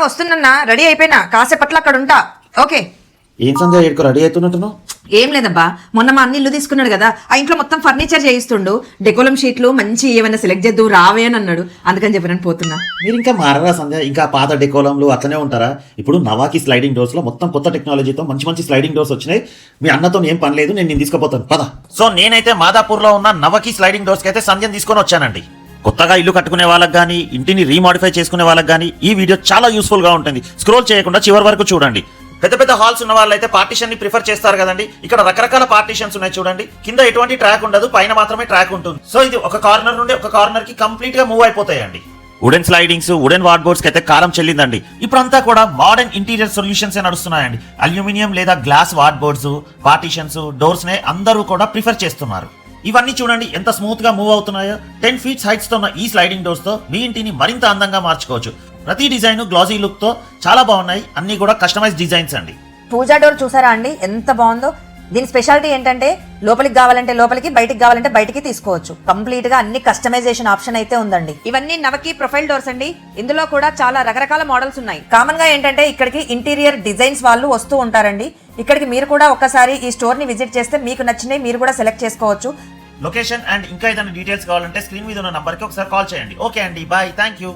వస్తున్నా, రెడీ అయిపోయినా, కాసేపట్లో అక్కడ ఉంటా. ఓకే. ఏం సంధ్య ఏడుకో రెడీ అవుతున్నట్టును? ఏం లేదబ్బా, మొన్న మా అన్న ఇల్లు తీసుకున్నాడు కదా, ఆ ఇంట్లో మొత్తం ఫర్నిచర్ చేయిస్తుండు. డెకోలం షీట్లు మంచి ఏమైనా సెలెక్ట్ చేద్దు రావే అని అన్నాడు. అందుకని చెప్పి నేను పోతున్నా. మీరు ఇంకా మారరా సంధ్య? ఇంకా పాత డెకోలంలు అట్లనే ఉంటారా? ఇప్పుడు నవాకి స్లైడింగ్ డోర్స్ లో మొత్తం కొత్త టెక్నాలజీతో మంచి మంచి స్లైడింగ్ డోర్స్ వచ్చినాయి. మీ అన్నతో ఏం పని లేదు, నేను తీసుకుపోతాను పద. సో నేనైతే మాదాపూర్ లో ఉన్న నవకి స్లైడింగ్ డోర్స్ కి అయితే సంధ్యను తీసుకొని వచ్చానండి. కొత్తగా ఇల్లు కట్టుకునే వాళ్ళకి కానీ ఇంటిని రీమాడిఫై చేసుకునే వాళ్ళకి కానీ ఈ వీడియో చాలా యూస్ఫుల్ గా ఉంటుంది. స్క్రోల్ చేయకుండా చివరి వరకు చూడండి. పెద్ద పెద్ద హాల్స్ ఉన్న వాళ్ళైతే పార్టీషన్ ని ప్రిఫర్ చేస్తారు కదండి. ఇక్కడ రకరకాల పార్టీషన్స్ ఉన్నాయి చూడండి. కింద ఎటువంటి ట్రాక్ ఉండదు, పైన మాత్రమే ట్రాక్ ఉంటుంది. సో ఇది ఒక కార్నర్ నుండి ఒక కార్నర్ కి కంప్లీట్ గా మూవ్ అయిపోతాయండి. Wooden slidings, wooden ward boards కి అయితే కారం చెల్లిందండి. ఇప్పుడంతా కూడా మోడర్న్ ఇంటీరియర్ సొల్యూషన్స్ నడుస్తున్నాయండి. అల్యూమినియం లేదా glass ward boards, partitions, doors నే అందరూ కూడా ప్రిఫర్ చేస్తున్నారు. ఇవన్నీ చూడండి ఎంత స్మూత్ గా మూవ్ అవుతున్నాయో. 10 feet హైట్స్ తో ఉన్న ఈ స్లైడింగ్ డోర్స్ తో మీ ఇంటిని మరింత అందంగా మార్చుకోవచ్చు. ప్రతి డిజైన్ గ్లాసీ లుక్ తో చాలా బాగున్నాయి. అన్ని కూడా కస్టమైజ్ డిజైన్స్ అండి. పూజా డోర్ చూసారా అండి, ఎంత బాగుందో. దీని స్పెషాలిటీ ఏంటంటే లోపలికి కావాలంటే లోపలికి, బయటికి కావాలంటే బయటికి తీసుకోవచ్చు. కంప్లీట్ గా అన్ని కస్టమైజేషన్ ఆప్షన్ అయితే ఉందండి. ఇవన్నీ నవకి ప్రొఫైల్ డోర్స్ అండి. ఇందులో కూడా చాలా రకరకాల మోడల్స్ ఉన్నాయి. కామన్ గా ఏంటంటే ఇక్కడికి ఇంటీరియర్ డిజైన్స్ వాళ్ళు వస్తూ ఉంటారండి. ఇక్కడికి మీరు కూడా ఒక్కసారి ఈ స్టోర్ ని విజిట్ చేస్తే మీకు నచ్చినవి మీరు కూడా సెలెక్ట్ చేసుకోవచ్చు. లొకేషన్ అండ్ ఇంకా ఏదైనా డీటెయిల్స్ కావాలంటే స్క్రీన్ మీద ఉన్న నంబర్ కి ఒకసారి కాల్ చేయండి. ఓకే అండి, బాయ్, థ్యాంక్ యూ.